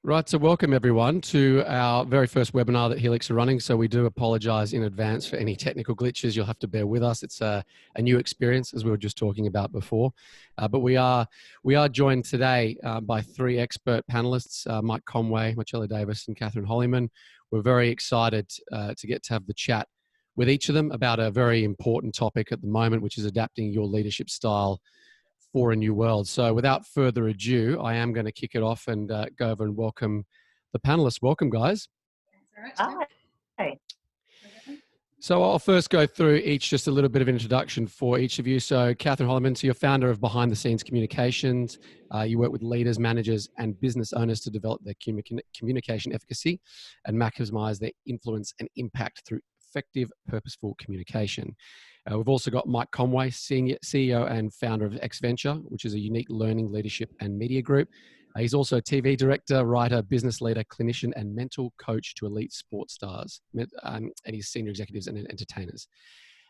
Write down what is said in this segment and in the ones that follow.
Right, so welcome everyone to our very first webinar that Heelix are running. So we do apologise in advance for any technical glitches. You'll have to bear with us. It's a new experience, as we were just talking about before. But we are joined today by three expert panelists, Mike Conway, Marcella Davis, and Catherine Hollyman. We're very excited to get to have the chat with each of them about a very important topic at the moment, which is adapting your leadership style for a new world. So without further ado, I am going to kick it off and go over and welcome the panelists. Welcome, guys. Thanks very much. Hi. So I'll first go through each, just a little bit of introduction for each of you. So Catherine Hollyman, so you're founder of Behind the Scenes Communications. You work with leaders, managers, and business owners to develop their communication efficacy and maximize their influence and impact through effective, purposeful communication. We've also got Mike Conway, CEO and founder of XVenture, which is a unique learning, leadership, and media group. He's also a TV director, writer, business leader, clinician, and mental coach to elite sports stars, and his senior executives and entertainers.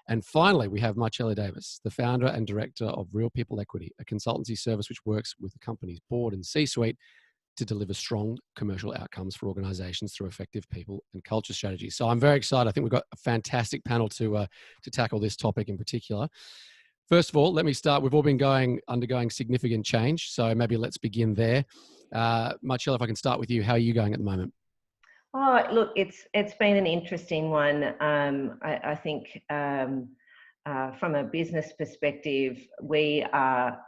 And finally, we have Marcella Davis, the founder and director of Real People Equity, a consultancy service which works with the company's board and C-suite to deliver strong commercial outcomes for organizations through effective people and culture strategies. So I'm very excited. I think we've got a fantastic panel to tackle this topic in particular. First of all, let me start. We've all been undergoing significant change. So maybe let's begin there. Marcella, if I can start with you, how are you going at the moment? Oh, look, it's been an interesting one. I think from a business perspective, we are,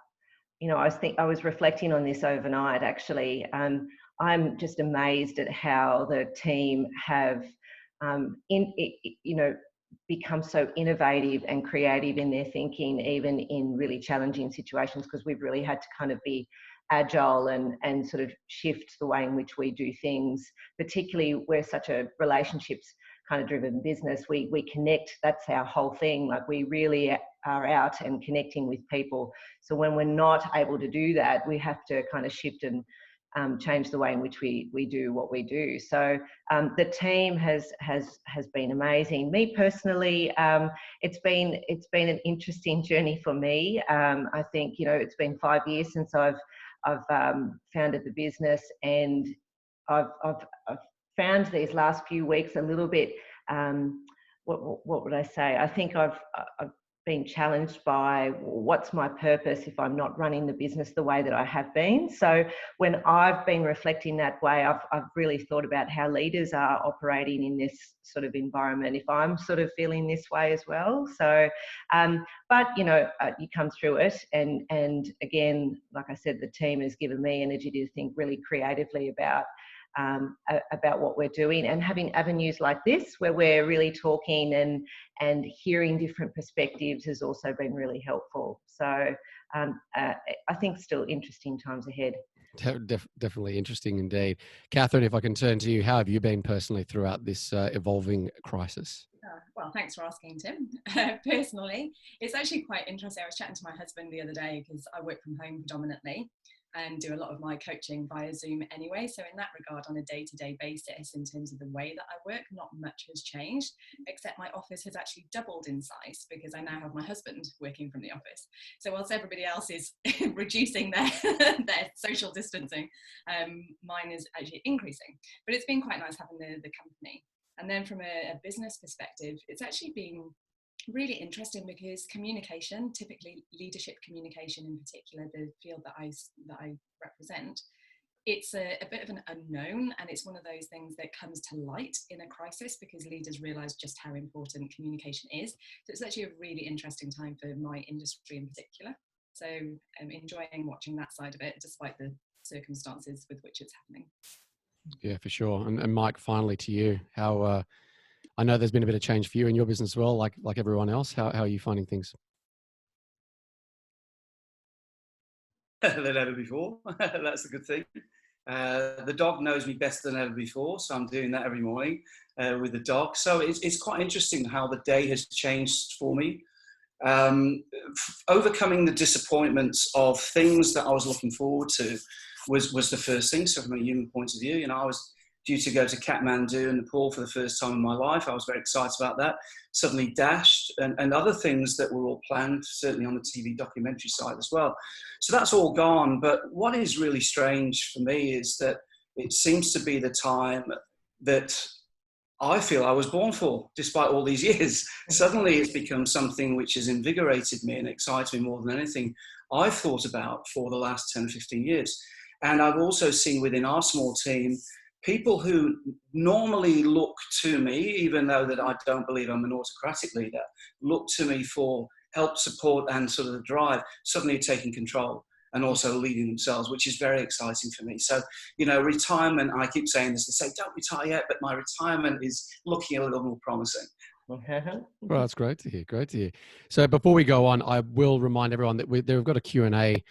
I was reflecting on this overnight, actually. I'm just amazed at how the team have, become so innovative and creative in their thinking, even in really challenging situations, because we've really had to kind of be agile and sort of shift the way in which we do things. Particularly, we're such a relationships kind of driven business. We connect, that's our whole thing. Like, we really are out and connecting with people. So when we're not able to do that, we have to kind of shift and change the way in which we do what we do. So the team has been amazing. Me personally, it's been an interesting journey for me. I think, it's been 5 years since I've founded the business, and I've found these last few weeks a little bit, what would I say? I think I've been challenged by, what's my purpose if I'm not running the business the way that I have been? So when I've been reflecting that way, I've really thought about how leaders are operating in this sort of environment, if I'm sort of feeling this way as well. So, but you come through it, and again, like I said, the team has given me energy to think really creatively about what we're doing, and having avenues like this where we're really talking and hearing different perspectives has also been really helpful. So I think still interesting times ahead. Definitely interesting indeed. Catherine, if I can turn to you, how have you been personally throughout this evolving crisis? Well, thanks for asking, Tim. Personally, it's actually quite interesting. I was chatting to my husband the other day, because I work from home predominantly and do a lot of my coaching via Zoom anyway. So in that regard, on a day-to-day basis, in terms of the way that I work, not much has changed, except my office has actually doubled in size, because I now have my husband working from the office. So whilst everybody else is reducing their social distancing, mine is actually increasing. But it's been quite nice having the company. And then from a business perspective, it's actually been really interesting, because communication, typically leadership communication in particular, the field that I represent, it's a bit of an unknown, and it's one of those things that comes to light in a crisis, because leaders realise just how important communication is. So it's actually a really interesting time for my industry in particular. So I'm enjoying watching that side of it, despite the circumstances with which it's happening. Yeah, for sure. And Mike, finally to you, how I know there's been a bit of change for you in your business as well, like everyone else. How are you finding things? Than ever before. That's a good thing. The dog knows me better than ever before, so I'm doing that every morning with the dog. So it's quite interesting how the day has changed for me. Overcoming the disappointments of things that I was looking forward to was the first thing. So from a human point of view, I was due to go to Kathmandu in Nepal for the first time in my life. I was very excited about that. Suddenly dashed, and other things that were all planned, certainly on the TV documentary side as well. So that's all gone. But what is really strange for me is that it seems to be the time that I feel I was born for, despite all these years. Suddenly it's become something which has invigorated me and excites me more than anything I've thought about for the last 10 or 15 years. And I've also seen within our small team, people who normally look to me, even though that I don't believe I'm an autocratic leader, look to me for help, support, and sort of the drive, suddenly taking control and also leading themselves, which is very exciting for me. So, retirement, I keep saying this, they say, don't retire yet, but my retirement is looking a little more promising. Well, that's great to hear. Great to hear. So before we go on, I will remind everyone that we've got a Q&A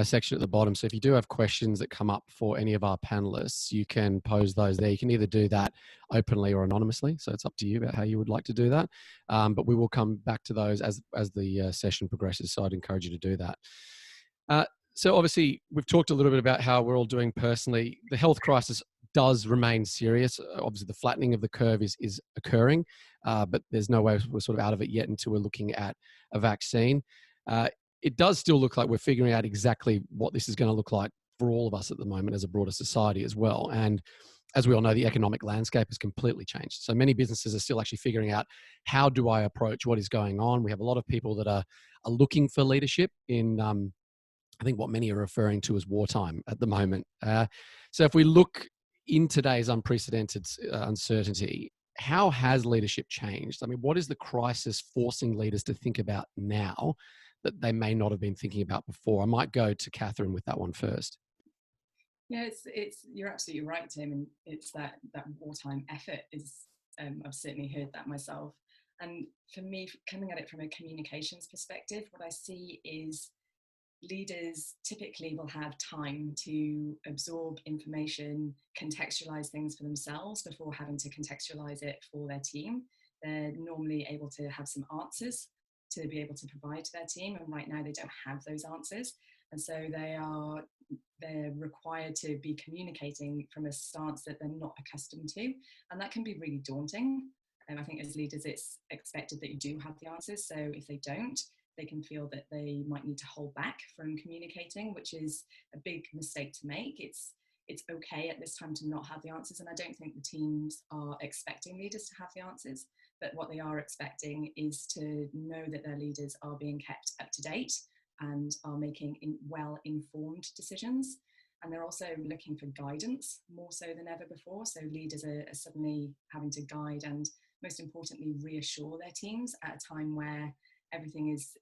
section at the bottom. So if you do have questions that come up for any of our panelists, you can pose those there. You can either do that openly or anonymously. So it's up to you about how you would like to do that. But we will come back to those as the session progresses. So I'd encourage you to do that. So obviously we've talked a little bit about how we're all doing personally. The health crisis does remain serious. Obviously the flattening of the curve is occurring, but there's no way we're sort of out of it yet until we're looking at a vaccine. It does still look like we're figuring out exactly what this is going to look like for all of us at the moment as a broader society as well. And as we all know, the economic landscape has completely changed. So many businesses are still actually figuring out, how do I approach what is going on? We have a lot of people that are looking for leadership in, I think, what many are referring to as wartime at the moment. So if we look in today's unprecedented uncertainty, how has leadership changed? I mean, what is the crisis forcing leaders to think about now that they may not have been thinking about before? I might go to Catherine with that one first. Yeah, it's you're absolutely right, Tim, and it's that wartime effort is. I've certainly heard that myself, and for me, coming at it from a communications perspective, what I see is leaders typically will have time to absorb information, contextualize things for themselves before having to contextualize it for their team. They're normally able to have some answers to be able to provide to their team, and right now they don't have those answers, and so they're required to be communicating from a stance that they're not accustomed to, and that can be really daunting. And I think as leaders it's expected that you do have the answers, so if they don't, they can feel that they might need to hold back from communicating, which is a big mistake to make. It's okay at this time to not have the answers, and I don't think the teams are expecting leaders to have the answers, but what they are expecting is to know that their leaders are being kept up to date and are making well-informed decisions. And they're also looking for guidance more so than ever before. So leaders are suddenly having to guide and, most importantly, reassure their teams at a time where everything is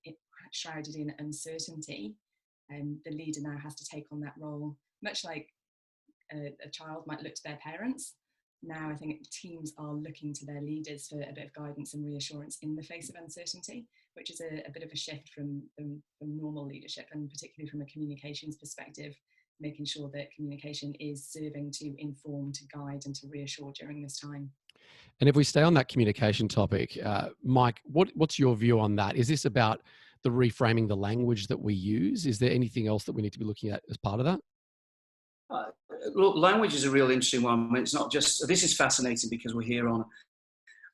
shrouded in uncertainty. And the leader now has to take on that role, much like a child might look to their parents. Now I think teams are looking to their leaders for a bit of guidance and reassurance in the face of uncertainty, which is a bit of a shift from normal leadership, and particularly from a communications perspective, making sure that communication is serving to inform, to guide, and to reassure during this time. And if we stay on that communication topic, Mike, what's your view on that? Is this about the reframing the language that we use? Is there anything else that we need to be looking at as part of that? Look, language is a real interesting one. I mean, it's not just, this is fascinating because we're here on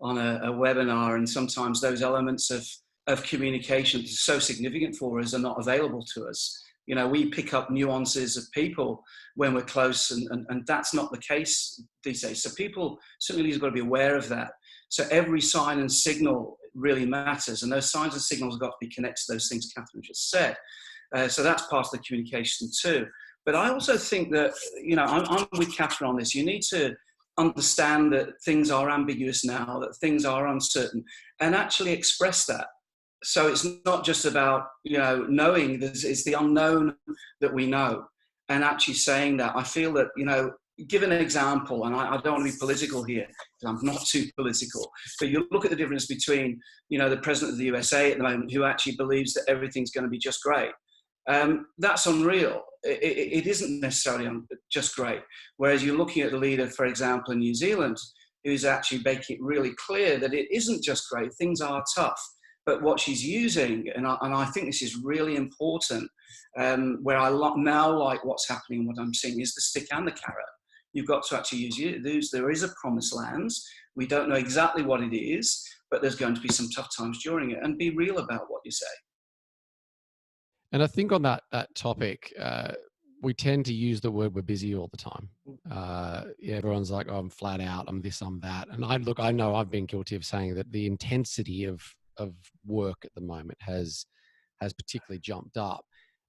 a webinar, and sometimes those elements of communication that are so significant for us are not available to us. You know, we pick up nuances of people when we're close, and that's not the case these days. So people, certainly leaders have got to be aware of that. So every sign and signal really matters, and those signs and signals have got to be connected to those things Catherine just said. So that's part of the communication too. But I also think that, you know, I'm with Catherine on this. You need to understand that things are ambiguous now, that things are uncertain, and actually express that. So it's not just about, you know, knowing that it's the unknown that we know, and actually saying that. I feel that, you know, give an example, and I don't want to be political here, because I'm not too political, but you look at the difference between, you know, the president of the USA at the moment, who actually believes that everything's going to be just great. That's unreal. It isn't necessarily just great. Whereas you're looking at the leader, for example, in New Zealand, who's actually making it really clear that it isn't just great, things are tough. But what she's using, and I think this is really important, where I now like what's happening and what I'm seeing, is the stick and the carrot. You've got to actually use, there is a promised land. We don't know exactly what it is, but there's going to be some tough times during it, and be real about what you say. And I think on that topic, we tend to use the word "we're busy" all the time. Yeah, everyone's like, oh, I'm flat out, I'm this, I'm that. And I know I've been guilty of saying that the intensity of work at the moment has particularly jumped up.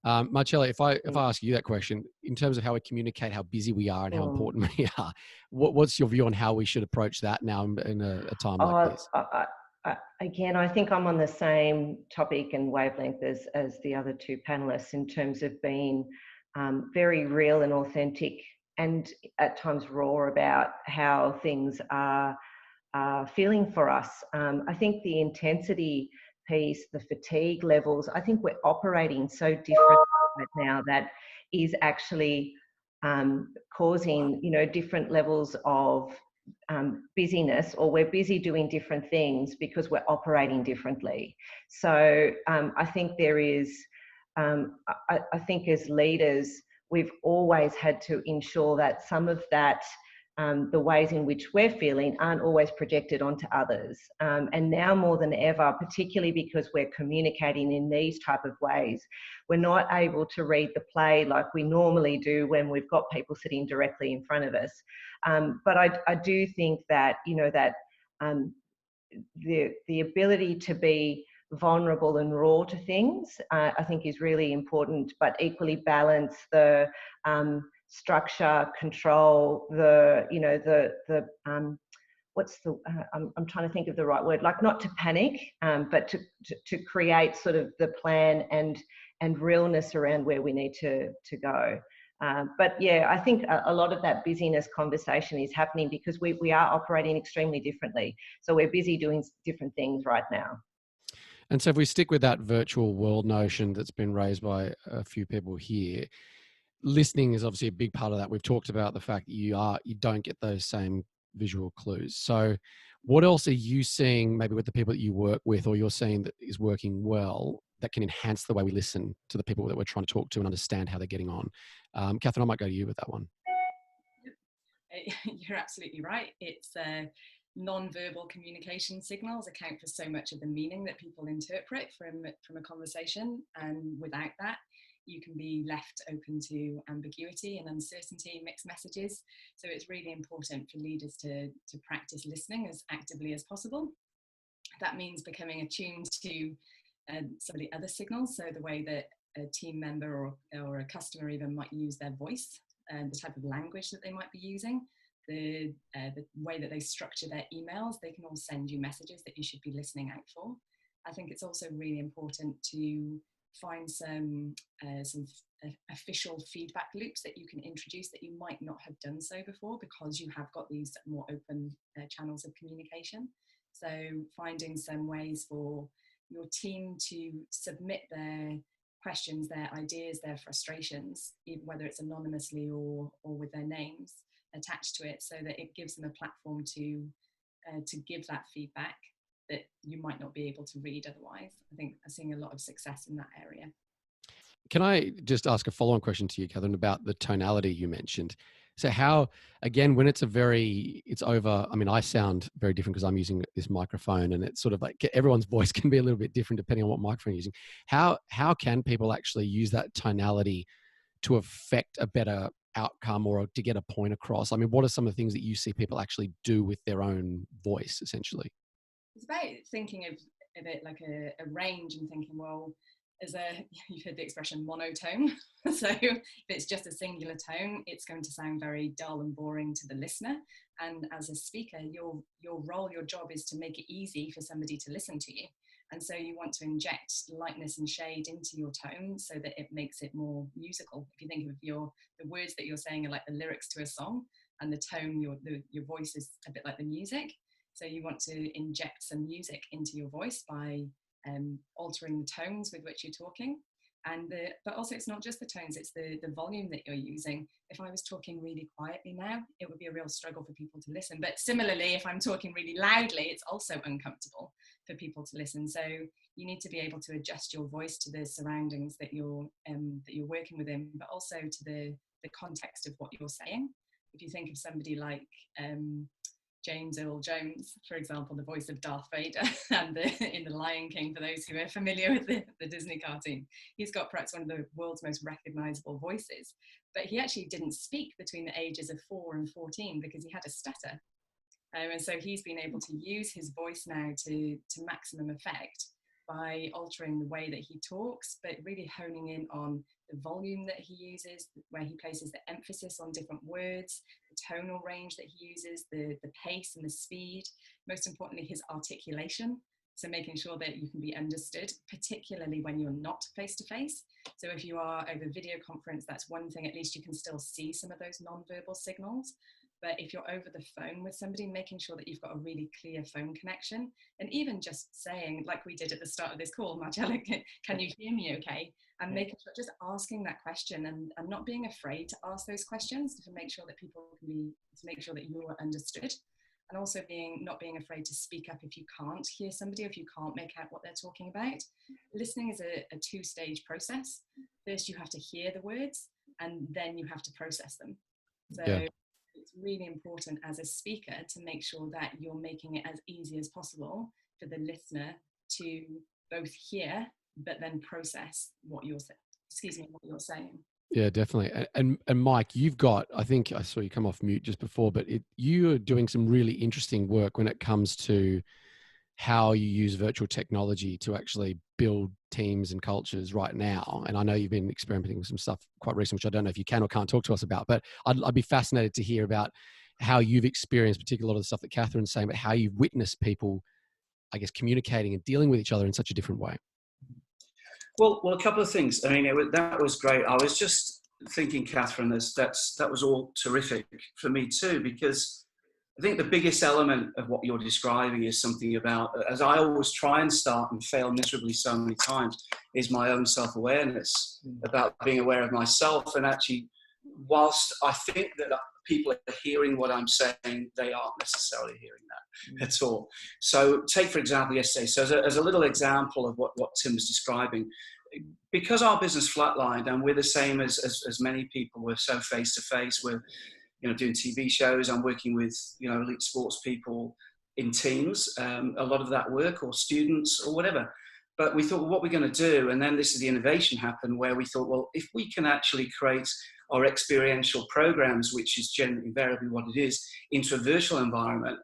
Marcella, if I ask you that question, in terms of how we communicate, how busy we are and how important we are, what's your view on how we should approach that now in a time like this? Again, I think I'm on the same topic and wavelength as the other two panelists in terms of being very real and authentic and at times raw about how things are feeling for us. I think the intensity piece, the fatigue levels, I think we're operating so different right now that is actually causing, different levels of busyness, or we're busy doing different things because we're operating differently. So I think there is, I think as leaders, we've always had to ensure that some of that, the ways in which we're feeling aren't always projected onto others. And now more than ever, particularly because we're communicating in these type of ways, we're not able to read the play like we normally do when we've got people sitting directly in front of us. But I do think that, the ability to be vulnerable and raw to things, I think is really important, but equally balance the structure, control, I'm trying to think of the right word, like not to panic, but to create sort of the plan and realness around where we need to go. But yeah, I think a lot of that busyness conversation is happening because we are operating extremely differently. So we're busy doing different things right now. And so if we stick with that virtual world notion that's been raised by a few people here, listening is obviously a big part of that. We've talked about the fact that you don't get those same visual clues. So what else are you seeing maybe with the people that you work with, or you're seeing that is working well, that can enhance the way we listen to the people that we're trying to talk to and understand how they're getting on? Catherine, I might go to you with that one. You're absolutely right. It's non-verbal communication signals account for so much of the meaning that people interpret from a conversation, and without that you can be left open to ambiguity and uncertainty, mixed messages. So it's really important for leaders to practice listening as actively as possible. That means becoming attuned to some of the other signals, so the way that a team member or a customer even might use their voice, and the type of language that they might be using, the way that they structure their emails. They can all send you messages that you should be listening out for. I think it's also really important to find some official feedback loops that you can introduce that you might not have done so before, because you have got these more open channels of communication. So finding some ways for your team to submit their questions, their ideas, their frustrations, whether it's anonymously or with their names attached to it, so that it gives them a platform to give that feedback that you might not be able to read otherwise. I think I'm seeing a lot of success in that area. Can I just ask a follow-on question to you, Catherine, about the tonality you mentioned? So how, again, when it's over, I mean, I sound very different because I'm using this microphone, and it's sort of like everyone's voice can be a little bit different depending on what microphone you're using. How can people actually use that tonality to affect a better outcome or to get a point across? I mean, what are some of the things that you see people actually do with their own voice, essentially? It's about thinking of it like a range, and thinking, well, you've heard the expression monotone. So if it's just a singular tone, it's going to sound very dull and boring to the listener. And as a speaker, your role, your job is to make it easy for somebody to listen to you. And so you want to inject lightness and shade into your tone so that it makes it more musical. If you think of the words that you're saying are like the lyrics to a song, and the tone, your voice is a bit like the music. So you want to inject some music into your voice by altering the tones with which you're talking. But also, it's not just the tones, it's the volume that you're using. If I was talking really quietly now, it would be a real struggle for people to listen. But similarly, if I'm talking really loudly, it's also uncomfortable for people to listen. So you need to be able to adjust your voice to the surroundings that you're working within, but also to the context of what you're saying. If you think of somebody like James Earl Jones, for example, the voice of Darth Vader and in The Lion King, for those who are familiar with the Disney cartoon, he's got perhaps one of the world's most recognizable voices, but he actually didn't speak between the ages of 4 and 14 because he had a stutter. And so he's been able to use his voice now to maximum effect by altering the way that he talks, but really honing in on the volume that he uses, where he places the emphasis on different words, the tonal range that he uses, the pace and the speed, most importantly, his articulation. So making sure that you can be understood, particularly when you're not face-to-face. So if you are over video conference, that's one thing, at least you can still see some of those non-verbal signals. But if you're over the phone with somebody, making sure that you've got a really clear phone connection, and even just saying, like we did at the start of this call, Marcella, can you hear me okay? And making sure, just asking that question and not being afraid to ask those questions to make sure that people can be, to make sure that you're understood. And also not being afraid to speak up if you can't hear somebody, if you can't make out what they're talking about. Listening is a two-stage process. First, you have to hear the words, and then you have to process them. So it's really important as a speaker to make sure that you're making it as easy as possible for the listener to both hear, but then process what you're saying. Yeah, definitely. And Mike, you've got, I think I saw you come off mute just before, but you are doing some really interesting work when it comes to how you use virtual technology to actually build teams and cultures right now. And I know you've been experimenting with some stuff quite recently, which I don't know if you can or can't talk to us about, but I'd be fascinated to hear about how you've experienced, particularly a lot of the stuff that Catherine's saying, but how you've witnessed people, I guess, communicating and dealing with each other in such a different way. Well, a couple of things. I mean, that was great. I was just thinking, Catherine, that was all terrific for me too, because I think the biggest element of what you're describing is something about, as I always try and start and fail miserably so many times, is my own self-awareness, about being aware of myself. And actually, whilst I think that people are hearing what I'm saying, they aren't necessarily hearing that at all. So take, for example, yesterday, so as a little example of what Tim was describing, because our business flatlined and we're the same as many people, we're so face-to-face, we're doing TV shows, I'm working with elite sports people in teams, a lot of that work, or students or whatever. But we thought, well, what we're going to do, and then this is the innovation happened, where we thought, well, if we can actually create our experiential programs, which is generally invariably what it is, into a virtual environment,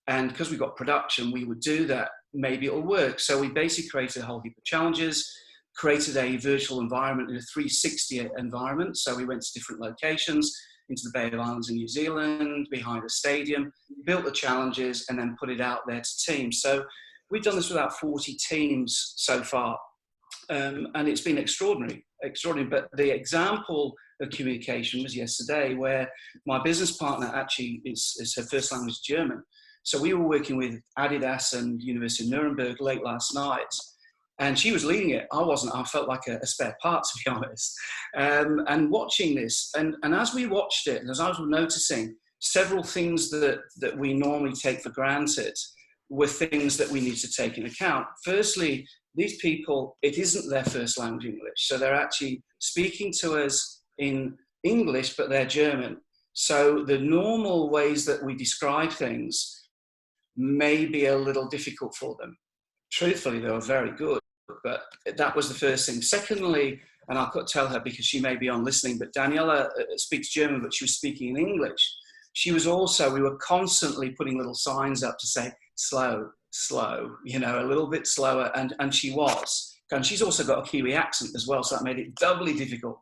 and because we've got production, we would do that, maybe it'll work. So we basically created a whole heap of challenges, created a virtual environment in a 360 environment. So we went to different locations, into the Bay of Islands in New Zealand, behind a stadium, built the challenges, and then put it out there to teams. So we've done this with about 40 teams so far, and it's been extraordinary. But the example of communication was yesterday, where my business partner actually is her first language German. So we were working with Adidas and University of Nuremberg late last night, and she was leading it. I wasn't. I felt like a spare part, to be honest. And watching this, and as we watched it, and as I was noticing, several things that we normally take for granted were things that we need to take into account. Firstly, these people, it isn't their first language English. So they're actually speaking to us in English, but they're German. So the normal ways that we describe things may be a little difficult for them. Truthfully, they were very good, but that was the first thing. Secondly, and I could tell her because she may be on listening, but Daniela speaks German, but she was speaking in English. She was also, we were constantly putting little signs up to say, slow, a little bit slower, and she was. And she's also got a Kiwi accent as well, so that made it doubly difficult.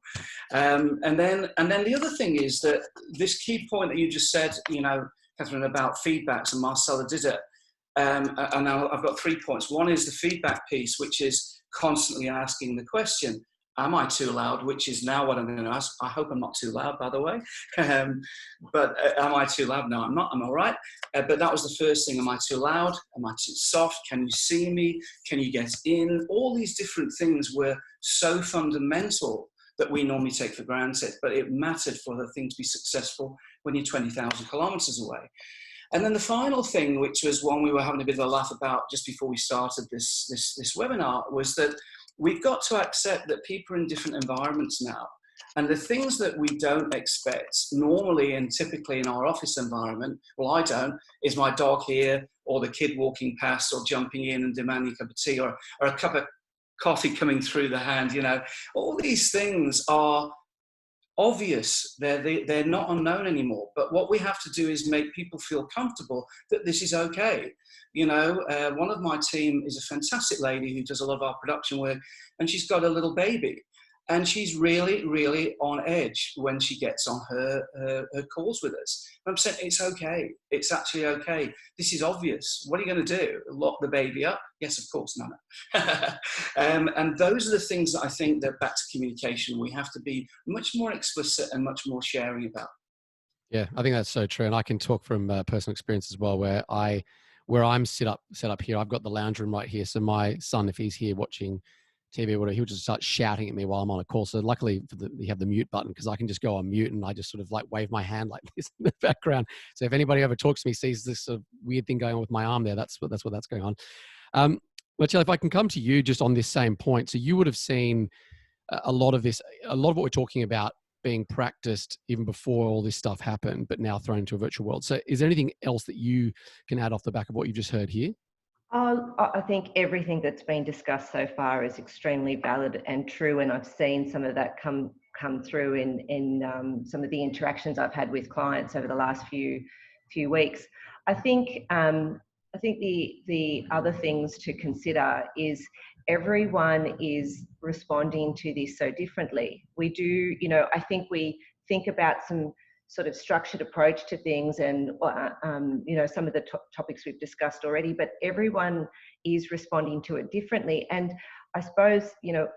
And then the other thing is that this key point that you just said, Catherine, about feedbacks, and Marcella did it. And now I've got 3 points. One is the feedback piece, which is constantly asking the question, am I too loud? Which is now what I'm going to ask. I hope I'm not too loud, by the way. But am I too loud? No, I'm not. I'm all right. But that was the first thing. Am I too loud? Am I too soft? Can you see me? Can you get in? All these different things were so fundamental that we normally take for granted. But it mattered for the thing to be successful when you're 20,000 kilometers away. And then the final thing, which was one we were having a bit of a laugh about just before we started this webinar, was that we've got to accept that people are in different environments now. And the things that we don't expect normally and typically in our office environment, well, I don't, is my dog here, or the kid walking past, or jumping in and demanding a cup of tea, or a cup of coffee coming through the hand, All these things are obvious. They're not unknown anymore. But what we have to do is make people feel comfortable that this is okay. You know, one of my team is a fantastic lady who does a lot of our production work, and she's got a little baby. And she's really, really on edge when she gets on her calls with us. And I'm saying, it's okay. It's actually okay. This is obvious. What are you going to do? Lock the baby up? Yes, of course, no. And those are the things that I think that back to communication, we have to be much more explicit and much more sharing about. Yeah, I think that's so true. And I can talk from personal experience as well, where I'm set up here. I've got the lounge room right here. So my son, if he's here watching TV or whatever, he'll just start shouting at me while I'm on a call. So luckily you have the mute button, because I can just go on mute and I just sort of like wave my hand like this in the background. So if anybody ever talks to me, sees this sort of weird thing going on with my arm there, that's what's going on. Marcella, if I can come to you just on this same point. So you would have seen a lot of what we're talking about being practiced even before all this stuff happened, but now thrown into a virtual world. So is there anything else that you can add off the back of what you've just heard here? I think everything that's been discussed so far is extremely valid and true, and I've seen some of that come through in some of the interactions I've had with clients over the last few weeks. I think the other things to consider is everyone is responding to this so differently. We do, you know, I think we think about some sort of structured approach to things and, you know, some of the topics we've discussed already, but everyone is responding to it differently. And I suppose, you know,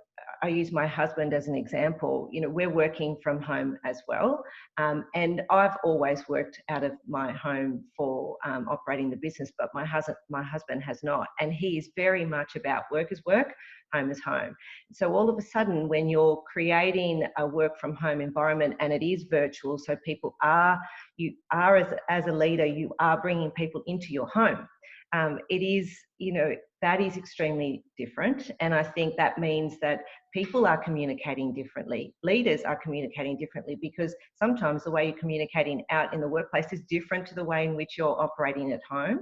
I use my husband as an example. You know, we're working from home as well. And I've always worked out of my home for operating the business, but my husband has not. And he is very much about work is work, home is home. So all of a sudden, when you're creating a work from home environment and it is virtual, so you are as a leader, you are bringing people into your home. It is, you know, that is extremely different. And I think that means that people are communicating differently. Leaders are communicating differently, because sometimes the way you're communicating out in the workplace is different to the way in which you're operating at home.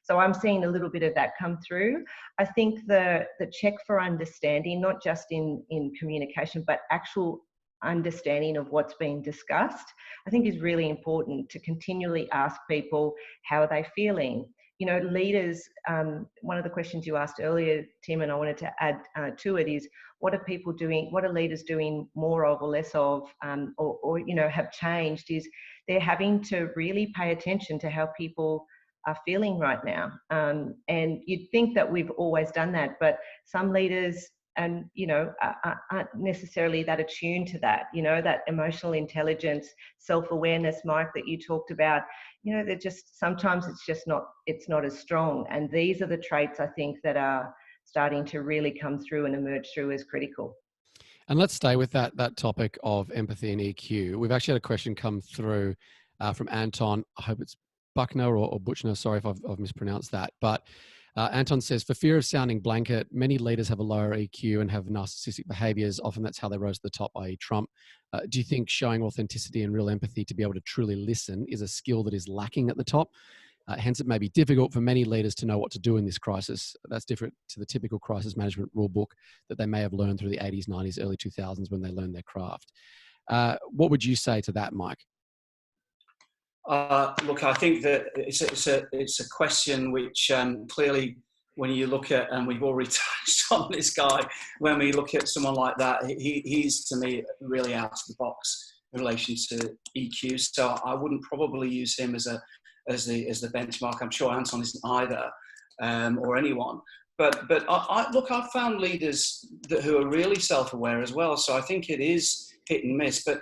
So I'm seeing a little bit of that come through. I think the check for understanding, not just in communication, but actual understanding of what's being discussed, I think is really important to continually ask people, how are they feeling? You know, leaders, one of the questions you asked earlier, Tim, and I wanted to add to it is, what are people doing? What are leaders doing more of or less of, or you know, have changed, is they're having to really pay attention to how people are feeling right now. And you'd think that we've always done that, but some leaders, and you know, aren't necessarily that attuned to that, you know, that emotional intelligence, self-awareness, Mike, that you talked about, you know, they're just, sometimes it's not as strong. And these are the traits I think that are starting to really come through and emerge through as critical. And let's stay with that topic of empathy and EQ. We've actually had a question come through from Anton. I hope it's Buckner or Butchner. Sorry if I've mispronounced that. But Anton says, for fear of sounding blanket, many leaders have a lower EQ and have narcissistic behaviors. Often that's how they rose to the top, i.e. Trump. Do you think showing authenticity and real empathy to be able to truly listen is a skill that is lacking at the top? Hence, it may be difficult for many leaders to know what to do in this crisis. That's different to the typical crisis management rule book that they may have learned through the 80s, 90s, early 2000s when they learned their craft. What would you say to that, Mike? Look, I think that it's a question which clearly, when you look at, and we've already touched on this guy, when we look at someone like that, he's to me really out of the box in relation to EQ. So I wouldn't probably use him as the benchmark. I'm sure Anton isn't either, or anyone. But I've found leaders who are really self-aware as well. So I think it is hit and miss. But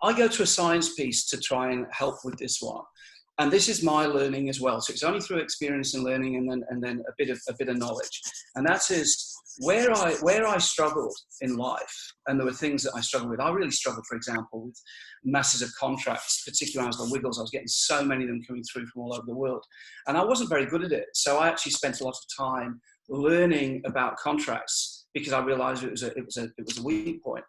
I go to a science piece to try and help with this one, and this is my learning as well. So it's only through experience and learning, and then a bit of knowledge. And that is where I struggled in life, and there were things that I struggled with. I really struggled, for example, with masses of contracts, particularly when I was on Wiggles. I was getting so many of them coming through from all over the world, and I wasn't very good at it. So I actually spent a lot of time learning about contracts, because I realised it was a weak point.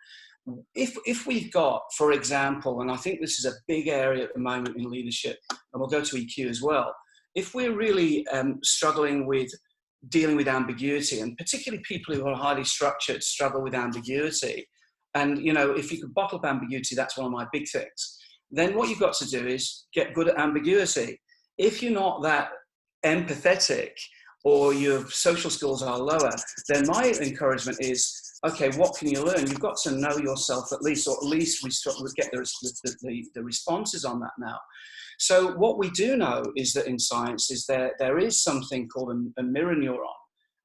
If we've got, for example, and I think this is a big area at the moment in leadership, and we'll go to EQ as well, if we're really struggling with dealing with ambiguity, and particularly people who are highly structured struggle with ambiguity, And, you know, if you could bottle up ambiguity, that's one of my big things. Then what you've got to do is get good at ambiguity. If you're not that empathetic or your social skills are lower, then my encouragement is, okay, what can you learn? You've got to know yourself at least, or at least we get the responses on that now. So what we do know is that in science is there is something called a mirror neuron.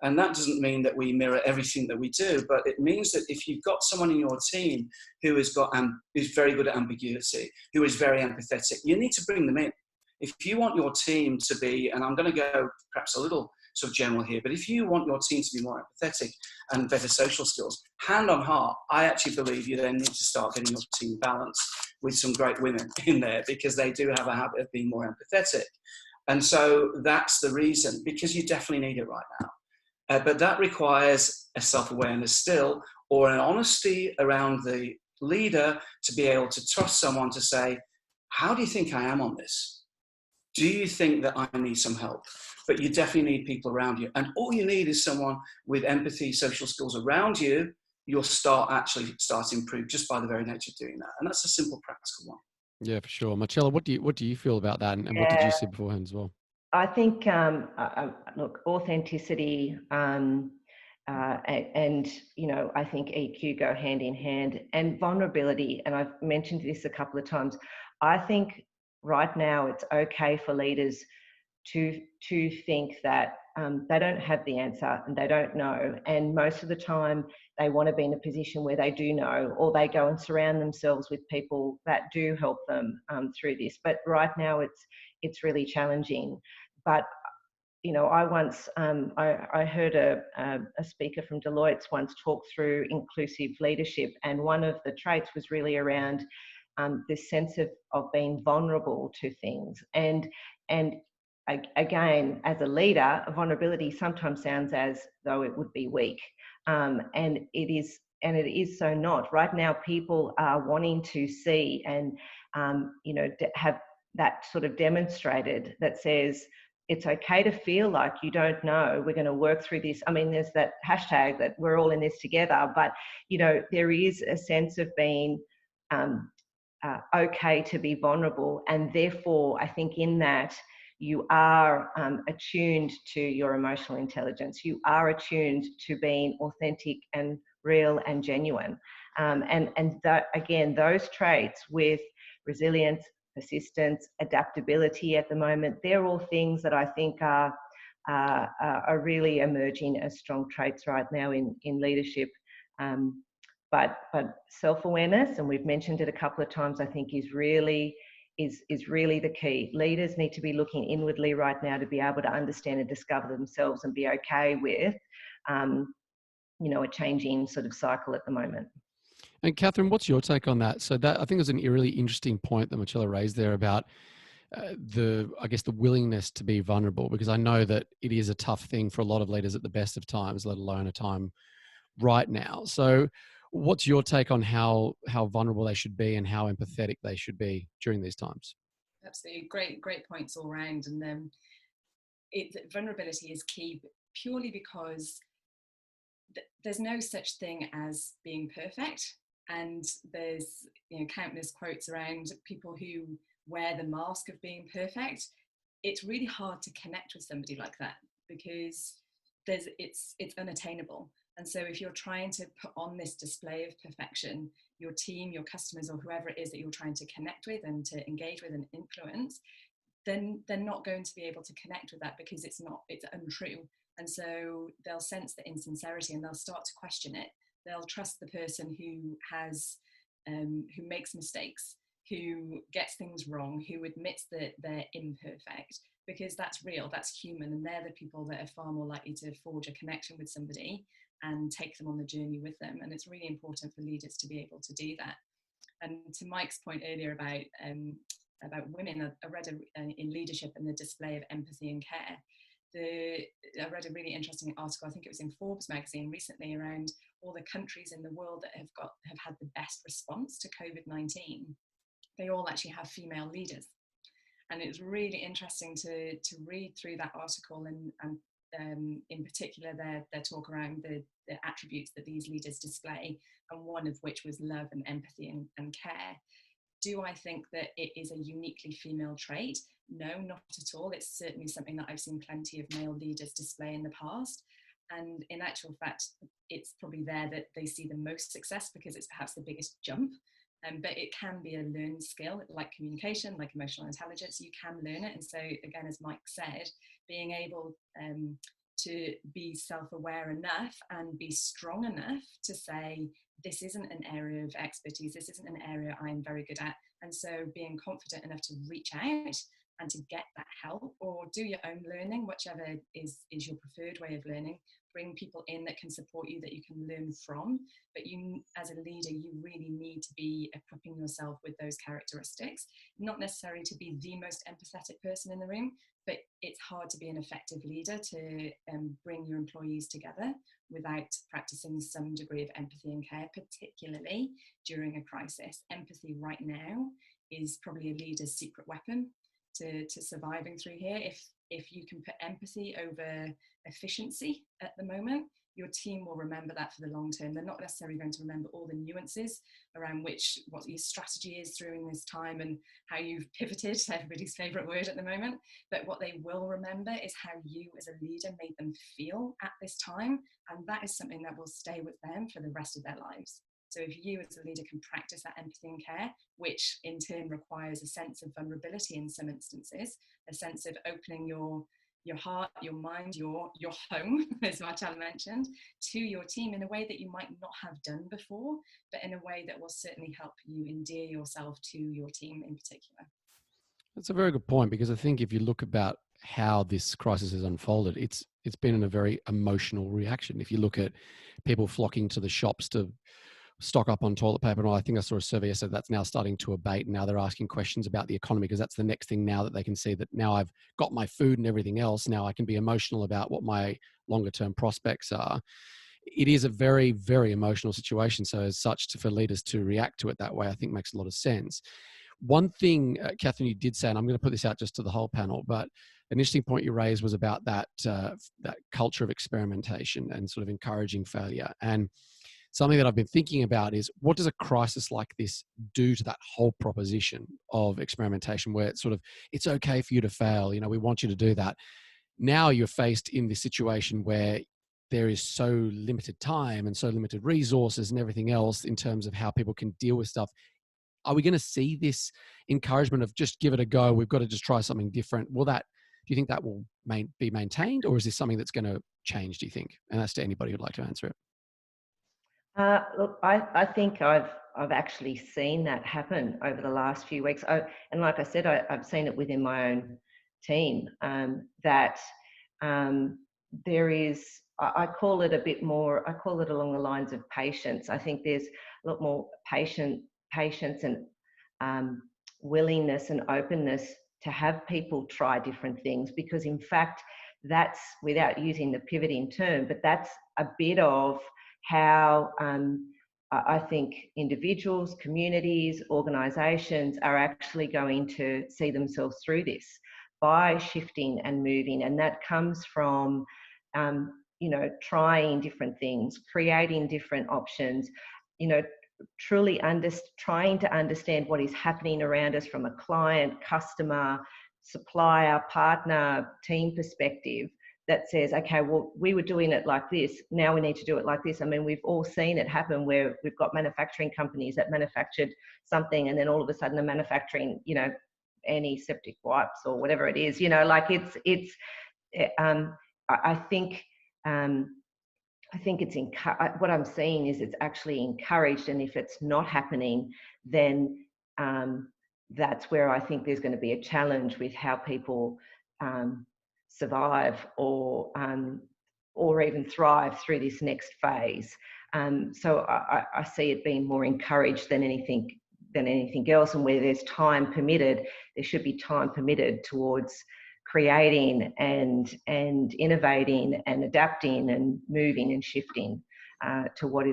And that doesn't mean that we mirror everything that we do, but it means that if you've got someone in your team who is very good at ambiguity, who is very empathetic, you need to bring them in. If you want your team to be, and I'm going to go perhaps a little sort of general here, but if you want your team to be more empathetic and better social skills, hand on heart, I actually believe you then need to start getting your team balanced with some great women in there, because they do have a habit of being more empathetic. And so that's the reason, because you definitely need it right now. But that requires a self-awareness still, or an honesty around the leader to be able to trust someone to say, how do you think I am on this? Do you think that I need some help? But you definitely need people around you. And all you need is someone with empathy, social skills around you. You'll start to improve just by the very nature of doing that. And that's a simple, practical one. Yeah, for sure. Marcella, what do you feel about that? And what did you see beforehand as well? I think, look, authenticity and, you know, I think EQ go hand in hand, and vulnerability. And I've mentioned this a couple of times. I think right now it's okay for leaders to think that they don't have the answer and they don't know. And most of the time they want to be in a position where they do know, or they go and surround themselves with people that do help them through this. But right now it's really challenging. But you know, I once I heard a speaker from Deloitte once talk through inclusive leadership, and one of the traits was really around this sense of being vulnerable to things. And again, as a leader, vulnerability sometimes sounds as though it would be weak, and it is so not. Right now, people are wanting to see and you know, have that sort of demonstrated that says, it's okay to feel like you don't know. We're going to work through this. I mean, there's that hashtag that we're all in this together, but, you know, there is a sense of being okay to be vulnerable. And therefore, I think in that you are attuned to your emotional intelligence. You are attuned to being authentic and real and genuine. And that, again, those traits with resilience, persistence, adaptability at the moment, they're all things that I think are really emerging as strong traits right now in leadership. But self-awareness, and we've mentioned it a couple of times, I think is really the key. Leaders need to be looking inwardly right now to be able to understand and discover themselves and be okay with, you know, a changing sort of cycle at the moment. And Catherine, what's your take on that? So that, I think, is a really interesting point that Marcella raised there about the willingness to be vulnerable, because I know that it is a tough thing for a lot of leaders at the best of times, let alone a time right now. So what's your take on how vulnerable they should be and how empathetic they should be during these times? Absolutely. Great points all round. And vulnerability is key purely because there's no such thing as being perfect. And there's, you know, countless quotes around people who wear the mask of being perfect. It's really hard to connect with somebody like that, because it's unattainable. And so if you're trying to put on this display of perfection, your team, your customers, or whoever it is that you're trying to connect with and to engage with and influence, then they're not going to be able to connect with that, because it's untrue. And so they'll sense the insincerity and they'll start to question it. They'll trust the person who makes mistakes, who gets things wrong, who admits that they're imperfect, because that's real, that's human, and they're the people that are far more likely to forge a connection with somebody and take them on the journey with them. And it's really important for leaders to be able to do that. And to Mike's point earlier about women, I read in leadership and the display of empathy and care. I read a really interesting article, I think it was in Forbes magazine recently, around all the countries in the world that have had the best response to COVID-19. They all actually have female leaders. And it was really interesting to read through that article and in particular their talk around the attributes that these leaders display, and one of which was love and empathy and care. Do I think that it is a uniquely female trait? No, not at all. It's certainly something that I've seen plenty of male leaders display in the past. And in actual fact, it's probably there that they see the most success because it's perhaps the biggest jump. But it can be a learned skill, like communication, like emotional intelligence. You can learn it. And so, again, as Mike said, being able to be self-aware enough and be strong enough to say, this isn't an area of expertise, this isn't an area I'm very good at. And so being confident enough to reach out and to get that help, or do your own learning, whichever is your preferred way of learning. Bring people in that can support you, that you can learn from. But you, as a leader, you really need to be equipping yourself with those characteristics. Not necessarily to be the most empathetic person in the room, but it's hard to be an effective leader to bring your employees together without practicing some degree of empathy and care, particularly during a crisis. Empathy right now is probably a leader's secret weapon to surviving through here. If you can put empathy over efficiency at the moment, your team will remember that for the long term. They're not necessarily going to remember all the nuances around what your strategy is during this time and how you've pivoted, everybody's favorite word at the moment. But what they will remember is how you as a leader made them feel at this time. And that is something that will stay with them for the rest of their lives. So if you as a leader can practice that empathy and care, which in turn requires a sense of vulnerability in some instances, a sense of opening your heart, your mind, your home, as Marcella mentioned, to your team in a way that you might not have done before, but in a way that will certainly help you endear yourself to your team in particular. That's a very good point, because I think if you look about how this crisis has unfolded, it's been in a very emotional reaction. If you look at people flocking to the shops to stock up on toilet paper, and all, I think I saw a survey yesterday that's now starting to abate. Now they're asking questions about the economy, because that's the next thing now that they can see that now I've got my food and everything else. Now I can be emotional about what my longer term prospects are. It is a very, very emotional situation. So as such, for leaders to react to it that way, I think makes a lot of sense. One thing, Catherine, you did say, and I'm going to put this out just to the whole panel, but an interesting point you raised was about that culture of experimentation and sort of encouraging failure. And something that I've been thinking about is, what does a crisis like this do to that whole proposition of experimentation, where it's okay for you to fail. We want you to do that. Now you're faced in this situation where there is so limited time and so limited resources and everything else in terms of how people can deal with stuff. Are we going to see this encouragement of just give it a go? We've got to just try something different. Do you think that will be maintained, or is this something that's going to change, do you think? And that's to anybody who'd like to answer it. Look, I think I've actually seen that happen over the last few weeks. And like I said, I've seen it within my own team, that there is, I call it a bit more, I call it along the lines of patience. I think there's a lot more patience and willingness and openness to have people try different things, because in fact, that's, without using the pivoting term, but that's a bit of how I think individuals, communities, organisations are actually going to see themselves through this by shifting and moving. And that comes from, trying different things, creating different options, truly trying to understand what is happening around us from a client, customer, supplier, partner, team perspective, that says, okay, well, we were doing it like this, now we need to do it like this. I mean, we've all seen it happen where we've got manufacturing companies that manufactured something, and then all of a sudden they're manufacturing, antiseptic wipes or whatever it is, I think it's what I'm seeing is it's actually encouraged, and if it's not happening, then that's where I think there's going to be a challenge with how people survive or even thrive through this next phase. So I see it being more encouraged than anything else, and where there's time permitted, there should be time permitted towards creating and innovating and adapting and moving and shifting to what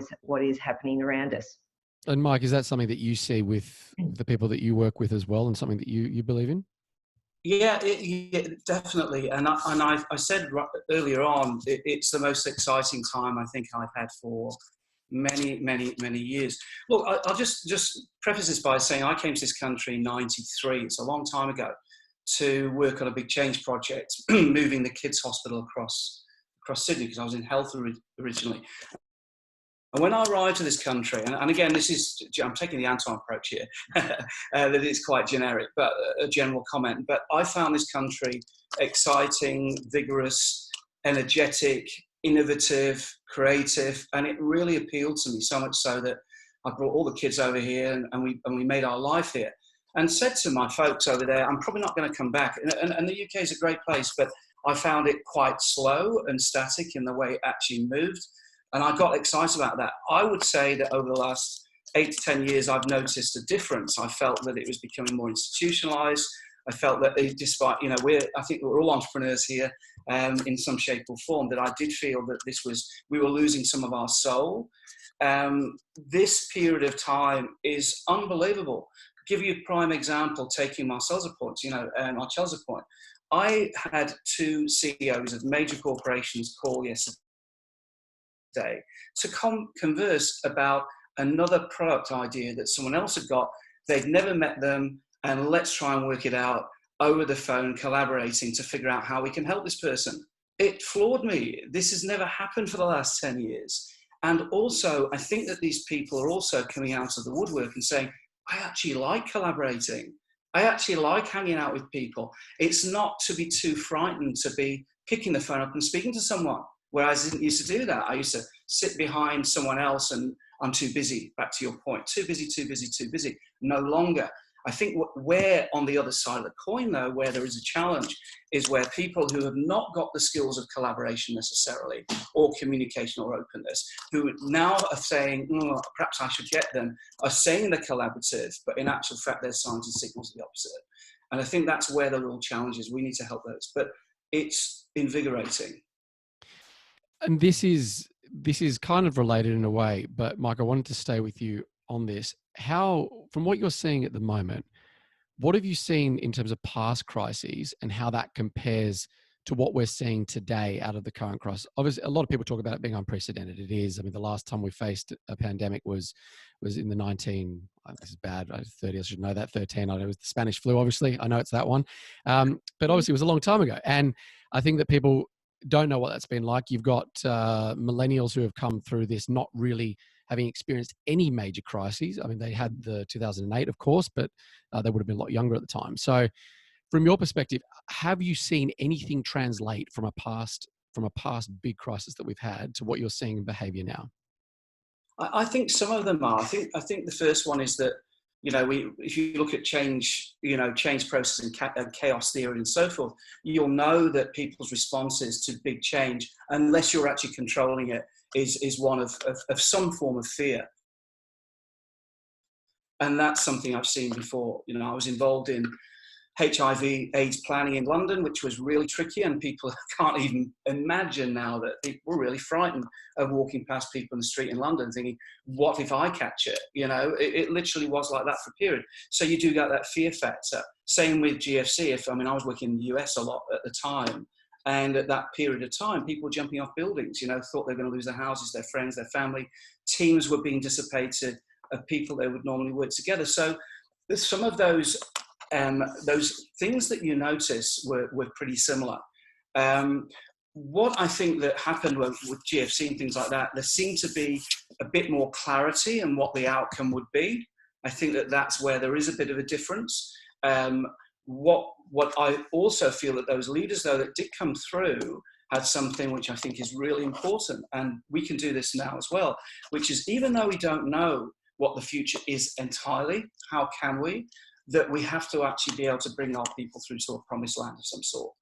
is happening around us. And Mike, is that something that you see with the people that you work with as well, and something that you believe in? Yeah, definitely. And I said earlier on, it's the most exciting time I think I've had for many years. Look, I'll just preface this by saying I came to this country in '93. It's a long time ago, to work on a big change project, moving the kids' hospital across Sydney, because I was in health originally. And when I arrived to this country, and again, I'm taking the Anton approach here, that is quite generic, but a general comment. But I found this country exciting, vigorous, energetic, innovative, creative, and it really appealed to me, so much so that I brought all the kids over here and we made our life here. And said to my folks over there, I'm probably not going to come back. And the UK is a great place, but I found it quite slow and static in the way it actually moved. And I got excited about that. I would say that over the last 8 to 10 years, I've noticed a difference. I felt that it was becoming more institutionalized. I felt that despite, I think we're all entrepreneurs here in some shape or form, that I did feel that we were losing some of our soul. This period of time is unbelievable. Give you a prime example, taking Marcella's point, Marcella's point. I had 2 CEOs of major corporations call yesterday to converse about another product idea that someone else had got. They'd never met them, and let's try and work it out over the phone, collaborating to figure out how we can help this person. It floored me. This has never happened for the last 10 years. And also, I think that these people are also coming out of the woodwork and saying, I actually like collaborating. I actually like hanging out with people. It's not to be too frightened to be picking the phone up and speaking to someone, whereas I didn't used to do that. I used to sit behind someone else and I'm too busy, back to your point, too busy. No longer. I think where on the other side of the coin, though, where there is a challenge, is where people who have not got the skills of collaboration necessarily, or communication or openness, who now are saying, perhaps I should get them, are saying they're collaborative, but in actual fact, their signs and signals are the opposite. And I think that's where the real challenge is. We need to help those, but it's invigorating. And this is kind of related in a way, but Mike, I wanted to stay with you on this. How, from what you're seeing at the moment, what have you seen in terms of past crises and how that compares to what we're seeing today out of the current crisis? Obviously, a lot of people talk about it being unprecedented. It is. I mean, the last time we faced a pandemic was in the 19, this is bad, 30, I should know that, 13, I know it was the Spanish flu, obviously. I know it's that one. But obviously it was a long time ago. And I think that people don't know what that's been like. You've got millennials who have come through this not really having experienced any major crises. I mean, they had the 2008, of course, but they would have been a lot younger at the time. So from your perspective, have you seen anything translate from a past big crisis that we've had to what you're seeing in behavior now? I think some of them are. I think the first one is that, if you look at change, change process and chaos theory and so forth, you'll know that people's responses to big change, unless you're actually controlling it, is one of some form of fear. And that's something I've seen before. I was involved in HIV/AIDS planning in London, which was really tricky, and people can't even imagine now that people were really frightened of walking past people in the street in London thinking, what if I catch it? It literally was like that for a period. So you do get that fear factor. Same with GFC. I was working in the US a lot at the time, and at that period of time, people were jumping off buildings, thought they were going to lose their houses, their friends, their family. Teams were being dissipated of people they would normally work together. So there's some of those things that you notice were pretty similar. What I think that happened with GFC and things like that, there seemed to be a bit more clarity in what the outcome would be. I think that's where there is a bit of a difference. What I also feel that those leaders, though, that did come through had something which I think is really important, and we can do this now as well, which is, even though we don't know what the future is entirely, how can we? That we have to actually be able to bring our people through to a promised land of some sort.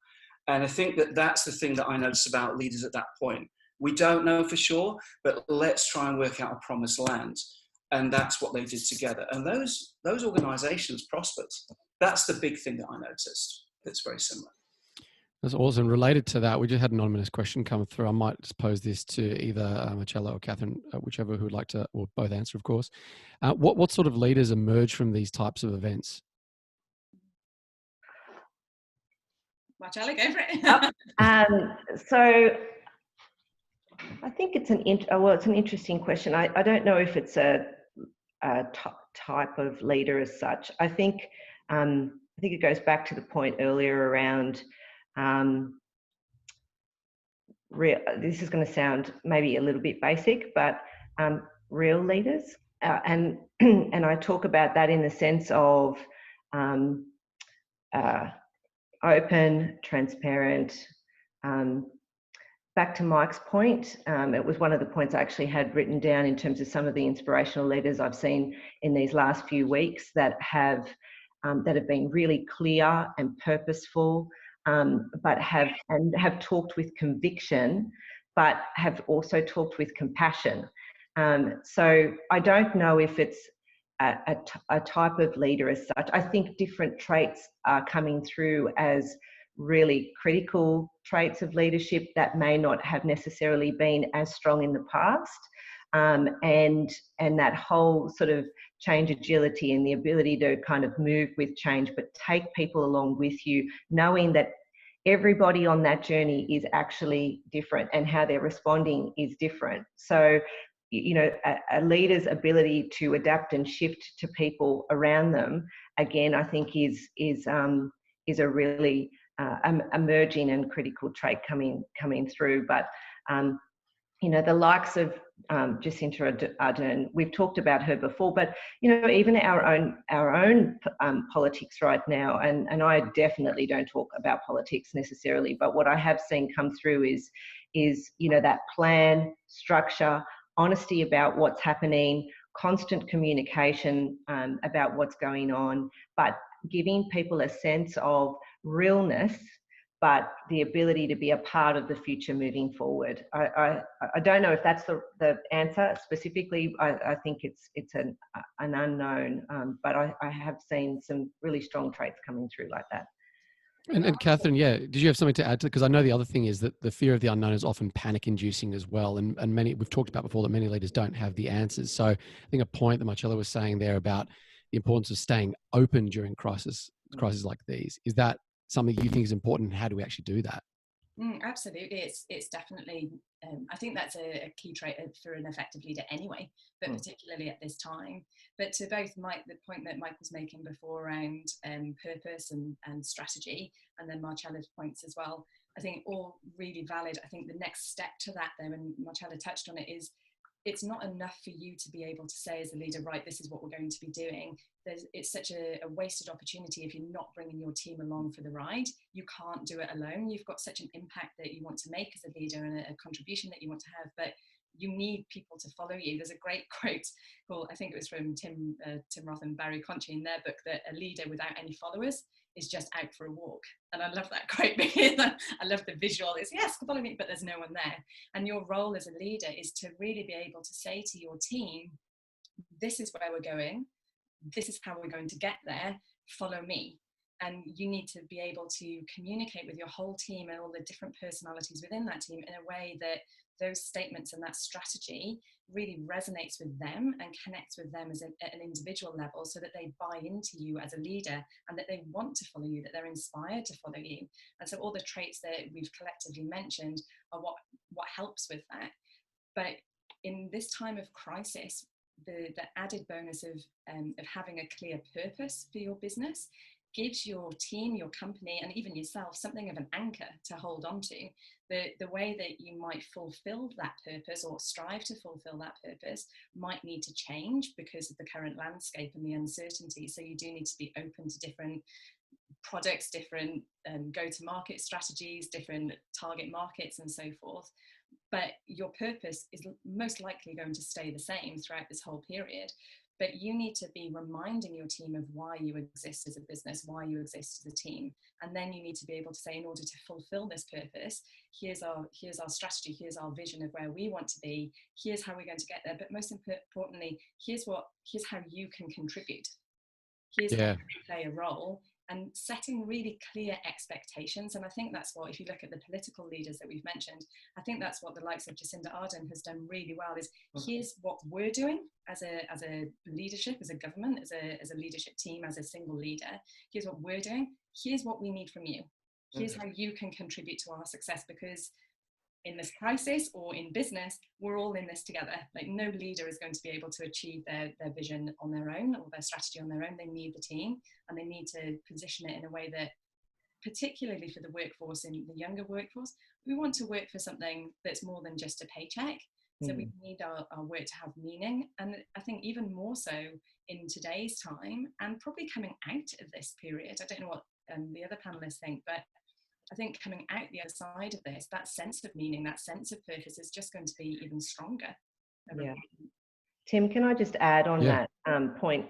And I think that's the thing that I noticed about leaders at that point. We don't know for sure, but let's try and work out a promised land. And that's what they did together. And those organizations prospered. That's the big thing that I noticed. That's very similar. That's awesome. Related to that, we just had an anonymous question come through. I might just pose this to either Marcella or Catherine, whichever who would like to, or both answer, of course. What sort of leaders emerge from these types of events? Marcella, go for it. So I think it's an interesting question. I don't know if it's a type of leader as such. I think it goes back to the point earlier around this is going to sound maybe a little bit basic, but real leaders, and I talk about that in the sense of open, transparent. Back to Mike's point, it was one of the points I actually had written down in terms of some of the inspirational leaders I've seen in these last few weeks that have been really clear and purposeful, but have talked with conviction, but have also talked with compassion. So I don't know if it's a type of leader as such. I think different traits are coming through as really critical traits of leadership that may not have necessarily been as strong in the past, and that whole sort of change agility and the ability to kind of move with change, but take people along with you, knowing that everybody on that journey is actually different and how they're responding is different. So, you know, a leader's ability to adapt and shift to people around them, again, I think is a really emerging and critical trait coming through. But you know, the likes of Jacinta Ardern, we've talked about her before, but you know, even our own politics right now, and I definitely don't talk about politics necessarily, but what I have seen come through is you know, that plan, structure, honesty about what's happening, constant communication about what's going on, but giving people a sense of realness, but the ability to be a part of the future moving forward. I don't know if that's the answer specifically. I think it's an unknown, but I have seen some really strong traits coming through like that. And Catherine, yeah, did you have something to add to? Because I know the other thing is that the fear of the unknown is often panic-inducing as well, and many, we've talked about before, that many leaders don't have the answers. So I think a point that Marcella was saying there about the importance of staying open during crises like these, is that something you think is important, and how do we actually do that? Absolutely, it's definitely. I think that's a key trait for an effective leader anyway, but particularly at this time. But to both Mike, the point that Mike was making before around purpose and strategy, and then Marcella's points as well, I think all really valid. I think the next step to that, though, and Marcella touched on it, is it's not enough for you to be able to say as a leader, right, this is what we're going to be doing. It's such a wasted opportunity if you're not bringing your team along for the ride. You can't do it alone. You've got such an impact that you want to make as a leader and a contribution that you want to have, but you need people to follow you. There's a great quote called, I think it was from Tim Roth and Barry Conchie in their book, that a leader without any followers is just out for a walk. And I love that quote because I love the visual. It's, yes, follow me, but there's no one there. And your role as a leader is to really be able to say to your team, this is where we're going. This is how we're going to get there. Follow me. And you need to be able to communicate with your whole team and all the different personalities within that team in a way that those statements and that strategy really resonates with them and connects with them as at an individual level, so that they buy into you as a leader and that they want to follow you, that they're inspired to follow you. And so all the traits that we've collectively mentioned are what helps with that. But in this time of crisis, the added bonus of having a clear purpose for your business gives your team, your company, and even yourself something of an anchor to hold on to. The way that you might fulfill that purpose or strive to fulfill that purpose might need to change because of the current landscape and the uncertainty. So you do need to be open to different products, different go-to-market strategies, different target markets, and so forth. But your purpose is most likely going to stay the same throughout this whole period. But you need to be reminding your team of why you exist as a business, why you exist as a team. And then you need to be able to say, in order to fulfill this purpose, here's our strategy, here's our vision of where we want to be, here's how we're going to get there. But most importantly, here's how you can contribute. Here's how you play a role, and setting really clear expectations. And I think that's what, if you look at the political leaders that we've mentioned, I think that's what the likes of Jacinta Ardern has done really well, is here's what we're doing as a leadership, as a government, as a leadership team, as a single leader. Here's what we're doing. Here's what we need from you. here's how you can contribute to our success, because in this crisis or in business, we're all in this together. Like, no leader is going to be able to achieve their vision on their own or their strategy on their own. They need the team, and they need to position it in a way that, particularly for the workforce, in the younger workforce, we want to work for something that's more than just a paycheck. So we need our work to have meaning. And I think even more so in today's time, and probably coming out of this period, I don't know what the other panelists think, but I think coming out the other side of this, that sense of meaning, that sense of purpose is just going to be even stronger. Yeah. Tim, can I just add on that point?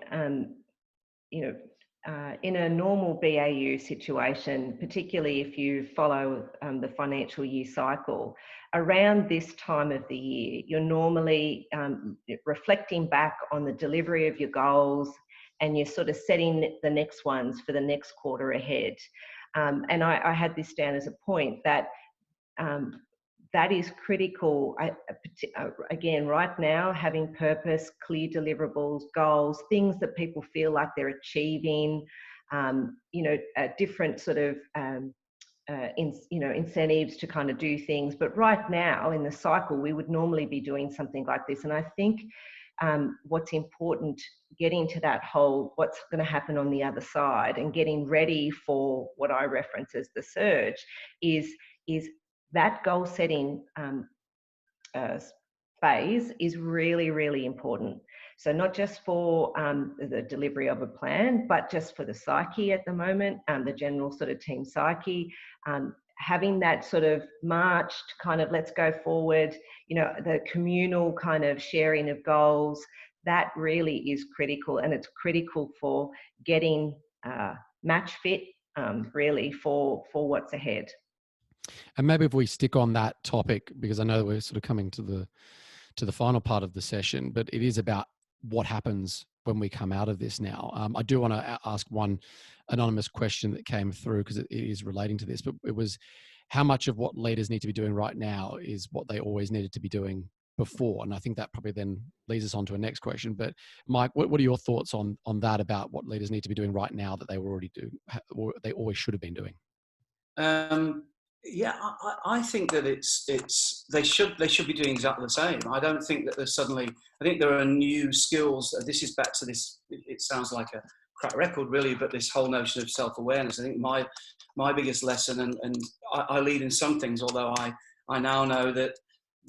In a normal BAU situation, particularly if you follow the financial year cycle, around this time of the year, you're normally reflecting back on the delivery of your goals, and you're sort of setting the next ones for the next quarter ahead. And I had this down as a point that that is critical. Again, right now, having purpose, clear deliverables, goals, things that people feel like they're achieving, different sort of incentives to kind of do things. But right now in the cycle, we would normally be doing something like this. And I think what's important, getting to that whole what's going to happen on the other side and getting ready for what I reference as the surge, is that goal setting phase is really, really important. So not just for the delivery of a plan, but just for the psyche at the moment, the general sort of team psyche, having that sort of marched kind of let's go forward, the communal kind of sharing of goals, that really is critical. And it's critical for getting match fit really for what's ahead. And maybe if we stick on that topic, because I know that we're sort of coming to the final part of the session, but it is about what happens when we come out of this now. I do want to ask one anonymous question that came through, because it is relating to this, but it was, how much of what leaders need to be doing right now is what they always needed to be doing before? And I think that probably then leads us on to a next question. But Mike, what are your thoughts on that, about what leaders need to be doing right now that they already do, or they always should have been doing? Yeah, I think that they should be doing exactly the same. I don't think that there's suddenly, I think there are new skills. This is back to this, it sounds like a crap record really, but this whole notion of self-awareness. I think my biggest lesson, and I lead in some things, although I now know that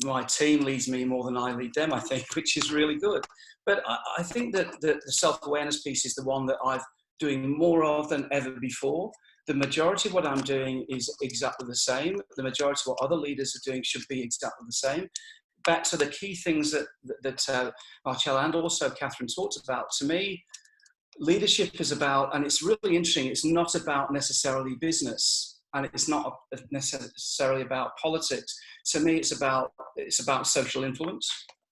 my team leads me more than I lead them, I think, which is really good. But I think that the self-awareness piece is the one that I've doing more of than ever before. The majority of what I'm doing is exactly the same. The majority of what other leaders are doing should be exactly the same. Back to the key things that Marcella and also Catherine talked about. To me, leadership is about, and it's really interesting, it's not about necessarily business, and it's not necessarily about politics. To me, it's about social influence.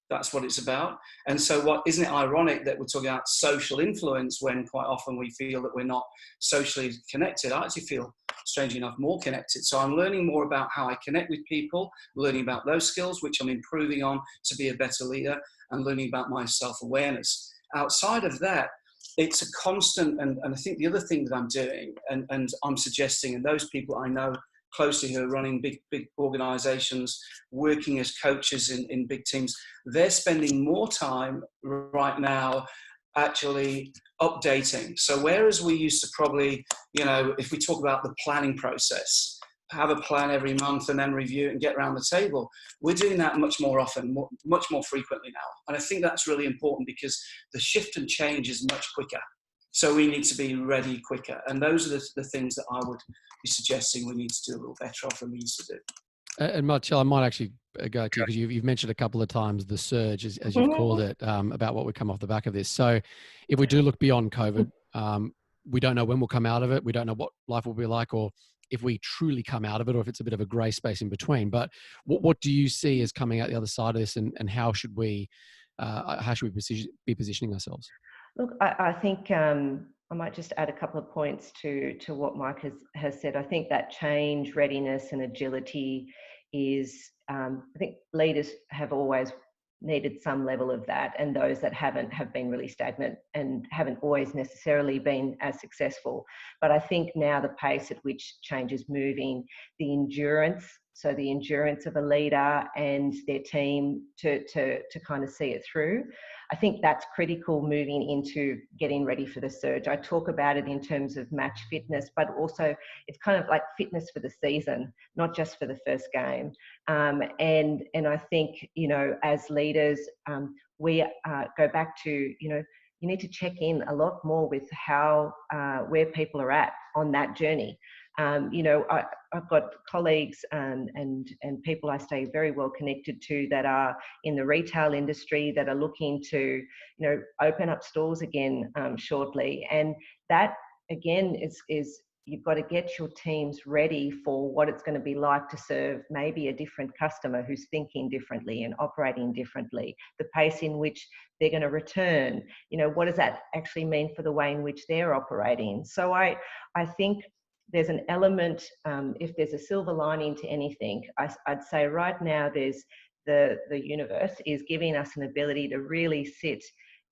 That's what it's about. And so isn't it ironic that we're talking about social influence when quite often we feel that we're not socially connected? I actually feel, strangely enough, more connected. So I'm learning more about how I connect with people, learning about those skills, which I'm improving on to be a better leader, and learning about my self-awareness. Outside of that, it's a constant, and I think the other thing that I'm doing, and I'm suggesting, and those people I know closely who are running big organizations, working as coaches in big teams, they're spending more time right now actually updating. So whereas we used to probably, if we talk about the planning process, have a plan every month and then review it and get around the table, we're doing that much more often, much more frequently now. And I think that's really important, because the shift and change is much quicker. So we need to be ready quicker. And those are the things that I would be suggesting we need to do a little better of than we used to do. And Marcella, I might actually go to you, because you've mentioned a couple of times the surge, as you've called it, about what would come off the back of this. So if we do look beyond COVID, we don't know when we'll come out of it. We don't know what life will be like, or if we truly come out of it, or if it's a bit of a grey space in between. But what do you see as coming out the other side of this, and how should we be positioning ourselves? Look, I think I might just add a couple of points to what Mike has said. I think that change, readiness and agility is, I think leaders have always needed some level of that, and those that haven't have been really stagnant and haven't always necessarily been as successful. But I think now the pace at which change is moving, the endurance, so the endurance of a leader and their team to kind of see it through, I think that's critical moving into getting ready for the surge. I talk about it in terms of match fitness, but also it's kind of like fitness for the season, not just for the first game. And I think, you know, as leaders, we go back to, you know, you need to check in a lot more with how, where people are at on that journey. You know, I've got colleagues and people I stay very well connected to that are in the retail industry that are looking to, you know, open up stores again shortly. And that again is you've got to get your teams ready for what it's going to be like to serve maybe a different customer who's thinking differently and operating differently, the pace in which they're going to return, you know, what does that actually mean for the way in which they're operating? So I think there's an element, if there's a silver lining to anything, I'd say right now there's the universe is giving us an ability to really sit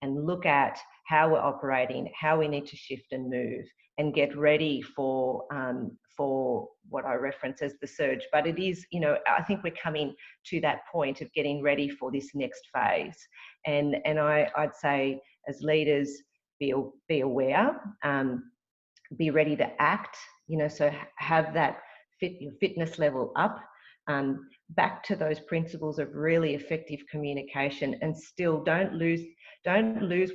and look at how we're operating, how we need to shift and move and get ready for what I reference as the surge. But it is, you know, I think we're coming to that point of getting ready for this next phase. And I'd say as leaders, be aware, be ready to act, you know, so have that fitness level up, back to those principles of really effective communication, and still don't lose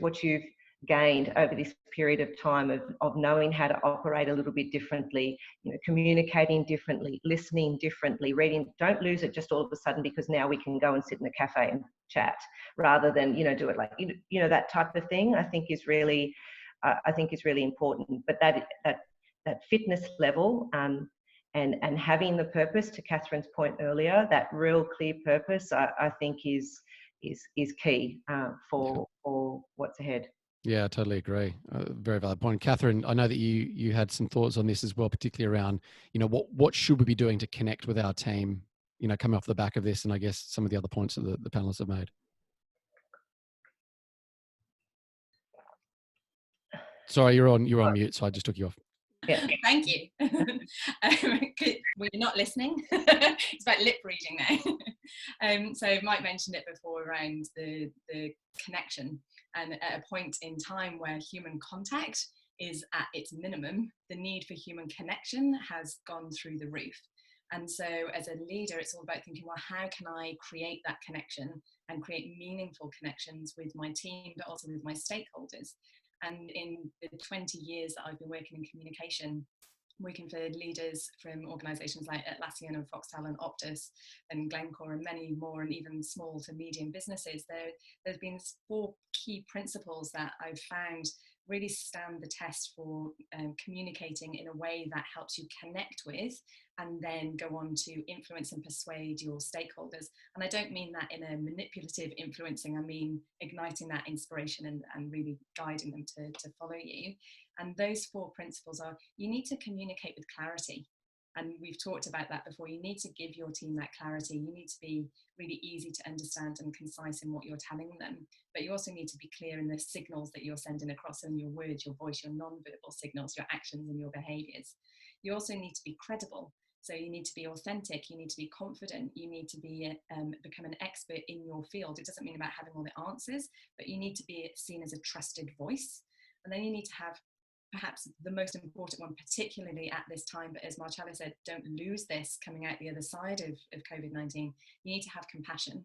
what you've gained over this period of time of knowing how to operate a little bit differently, you know, communicating differently, listening differently, reading. Don't lose it just all of a sudden because now we can go and sit in a cafe and chat rather than, you know, do it like, you know, that type of thing. I think is really important. But that fitness level, and having the purpose, to Catherine's point earlier, that real clear purpose, I think is key for what's ahead. Yeah, I totally agree. Very valid point. Catherine, I know that you had some thoughts on this as well, particularly around, you know, what should we be doing to connect with our team, you know, coming off the back of this, and I guess some of the other points that the panelists have made. Sorry, you're on mute, so I just took you off. Yeah. Thank you. Were you not listening? It's about lip reading now. So Mike mentioned it before around the connection, and at a point in time where human contact is at its minimum, the need for human connection has gone through the roof. And so as a leader, it's all about thinking, well, how can I create that connection and create meaningful connections with my team, but also with my stakeholders? And in the 20 years that I've been working in communication, working for leaders from organisations like Atlassian and Foxtel and Optus and Glencore and many more, and even small to medium businesses, there's been 4 key principles that I've found really stand the test for communicating in a way that helps you connect with and then go on to influence and persuade your stakeholders. And I don't mean that in a manipulative influencing, I mean igniting that inspiration and really guiding them to follow you. And those 4 principles are: you need to communicate with clarity. And we've talked about that before. You need to give your team that clarity. You need to be really easy to understand and concise in what you're telling them. But you also need to be clear in the signals that you're sending across, in your words, your voice, your non-verbal signals, your actions and your behaviours. You also need to be credible. So you need to be authentic, you need to be confident, you need to be become an expert in your field. It doesn't mean about having all the answers, but you need to be seen as a trusted voice. And then you need to have perhaps the most important one, particularly at this time, but as Marcella said, don't lose this coming out the other side of COVID-19. You need to have compassion.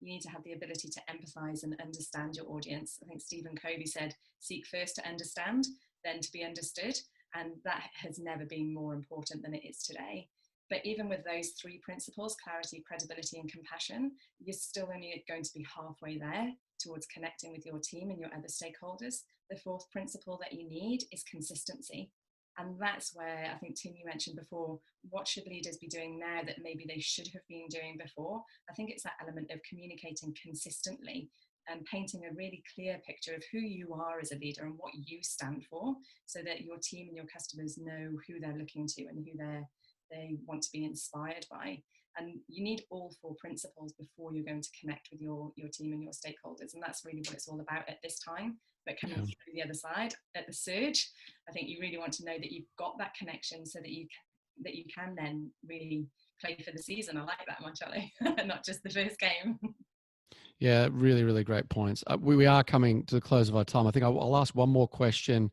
You need to have the ability to empathise and understand your audience. I think Stephen Covey said, seek first to understand, then to be understood. And that has never been more important than it is today. But even with those 3 principles, clarity, credibility, and compassion, you're still only going to be halfway there towards connecting with your team and your other stakeholders. The 4th principle that you need is consistency. And that's where I think, Tim, you mentioned before, what should leaders be doing now that maybe they should have been doing before? I think it's that element of communicating consistently, and painting a really clear picture of who you are as a leader and what you stand for, so that your team and your customers know who they're looking to and who they want to be inspired by. And you need all 4 principles before you're going to connect with your team and your stakeholders. And that's really what it's all about at this time. But coming through the other side at the surge, I think you really want to know that you've got that connection, so that you can then really play for the season. I like that, Marcella, not just the first game. Yeah, really, really great points. We are coming to the close of our time. I think I'll ask one more question.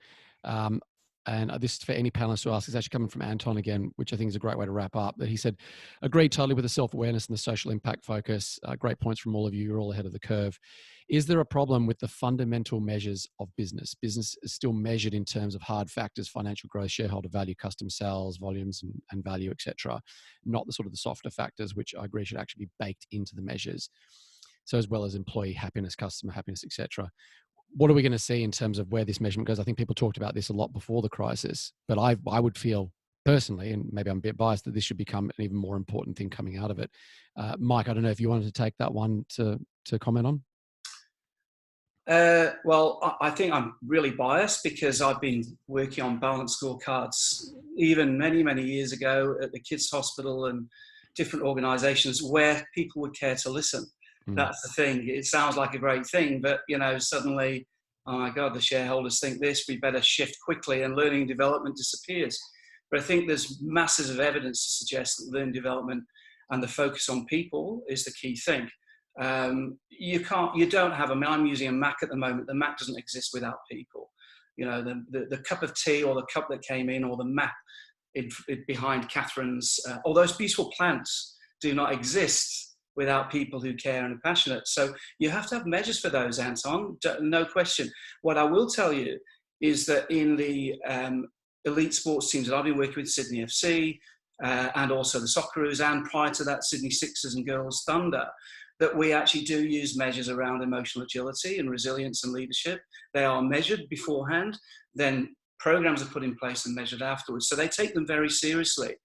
And this is for any panelists to ask. It's actually coming from Anton again, which I think is a great way to wrap up. That he said, agree totally with the self-awareness and the social impact focus. Great points from all of you. You're all ahead of the curve. Is there a problem with the fundamental measures of business? Business is still measured in terms of hard factors: financial growth, shareholder value, customer sales, volumes, and value, etc. Not the sort of the softer factors, which I agree should actually be baked into the measures. So as well as employee happiness, customer happiness, etc. What are we going to see in terms of where this measurement goes? I think people talked about this a lot before the crisis, but I would feel personally, and maybe I'm a bit biased, that this should become an even more important thing coming out of it. Mike, I don't know if you wanted to take that one to comment on. Well, I think I'm really biased because I've been working on balanced scorecards even many, many years ago at the Kids Hospital and different organisations where people would care to listen. That's the thing. It sounds like a great thing, but suddenly, oh my God, the shareholders think this, we better shift quickly, and learning and development disappears. But I think there's masses of evidence to suggest that learning development and the focus on people is the key thing. I'm using a Mac at the moment. The Mac doesn't exist without people. The cup of tea or the cup that came in or the map behind Catherine's, all those beautiful plants do not exist without people who care and are passionate. So you have to have measures for those, Anton, no question. What I will tell you is that in the elite sports teams that I've been working with, Sydney FC, and also the Socceroos, and prior to that, Sydney Sixers and Girls Thunder, that we actually do use measures around emotional agility and resilience and leadership. They are measured beforehand, then programs are put in place and measured afterwards. So they take them very seriously.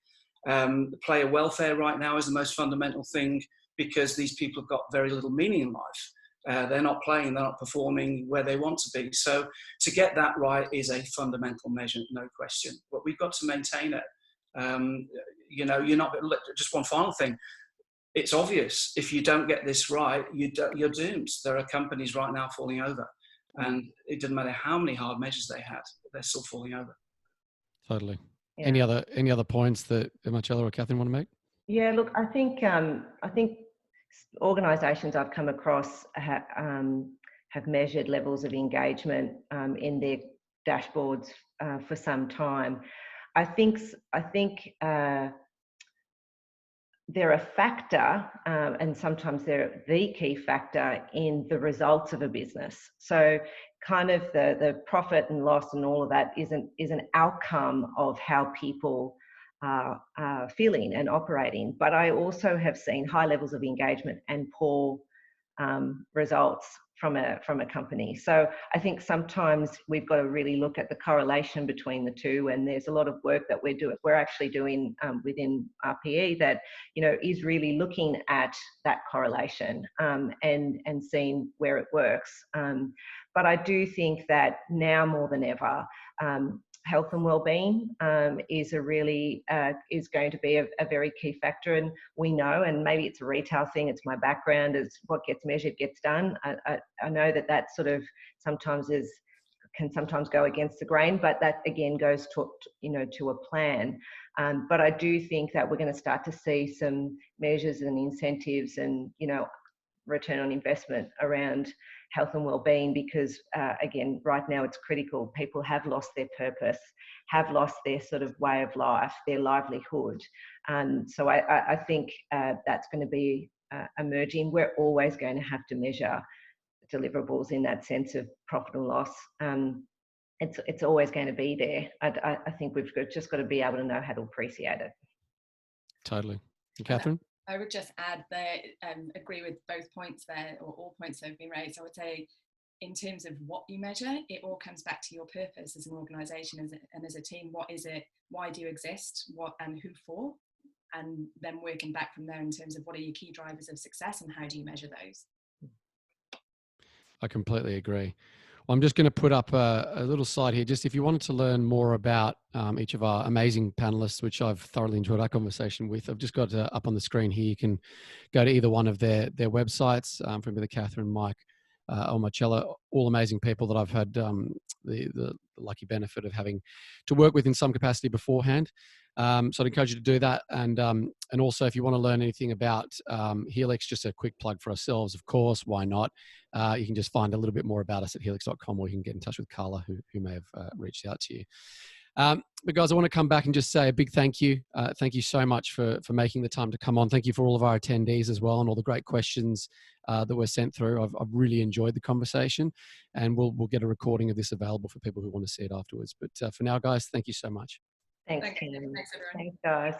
Player welfare right now is the most fundamental thing, because these people have got very little meaning in life. They're not playing, they're not performing where they want to be. So to get that right is a fundamental measure, no question. But we've got to maintain it. You're not, just one final thing. It's obvious, if you don't get this right, you're doomed. There are companies right now falling over, and it doesn't matter how many hard measures they had, they're still falling over. Totally. Yeah. Any other points that Marcella or Catherine want to make? Yeah, look, I think organisations I've come across have measured levels of engagement in their dashboards for some time. I think they're a factor, and sometimes they're the key factor in the results of a business. So kind of the profit and loss and all of that is an outcome of how people are feeling and operating. But I also have seen high levels of engagement and poor results from a company. So I think sometimes we've got to really look at the correlation between the two, and there's a lot of work that we're actually doing within RPE that is really looking at that correlation and seeing where it works. But I do think that now more than ever, health and well-being is going to be a very key factor, and we know, and maybe it's a retail thing, it's my background, is what gets measured gets done. I know that sort of can sometimes go against the grain, but that again goes to a plan. But I do think that we're going to start to see some measures and incentives and return on investment around health and well-being, because again, right now it's critical. People have lost their purpose, have lost their sort of way of life, their livelihood. And so I think that's going to be emerging. We're always going to have to measure deliverables in that sense of profit and loss. It's always going to be there. I think we've just got to be able to know how to appreciate it. Totally. And Catherine? I would just add that agree with both points there, or all points that have been raised. I would say, in terms of what you measure, it all comes back to your purpose as an organisation and as a team. What is it? Why do you exist? What and who for? And then working back from there in terms of what are your key drivers of success and how do you measure those? I completely agree. Well, I'm just going to put up a little slide here. Just if you wanted to learn more about each of our amazing panelists, which I've thoroughly enjoyed our conversation with, I've just got up on the screen here. You can go to either one of their websites, from either Catherine, Mike, or Marcella, all amazing people that I've had the lucky benefit of having to work with in some capacity beforehand. So I'd encourage you to do that. And also, if you want to learn anything about Heelix, just a quick plug for ourselves, of course, why not? You can just find a little bit more about us at heelix.com, or you can get in touch with Carla, who may have reached out to you. But guys, I want to come back and just say a big thank you. Thank you so much for making the time to come on. Thank you for all of our attendees as well, and all the great questions that were sent through. I've really enjoyed the conversation, and we'll get a recording of this available for people who want to see it afterwards. But for now, guys, thank you so much. Thanks, Thanks, Tim. everyone. Thanks, guys.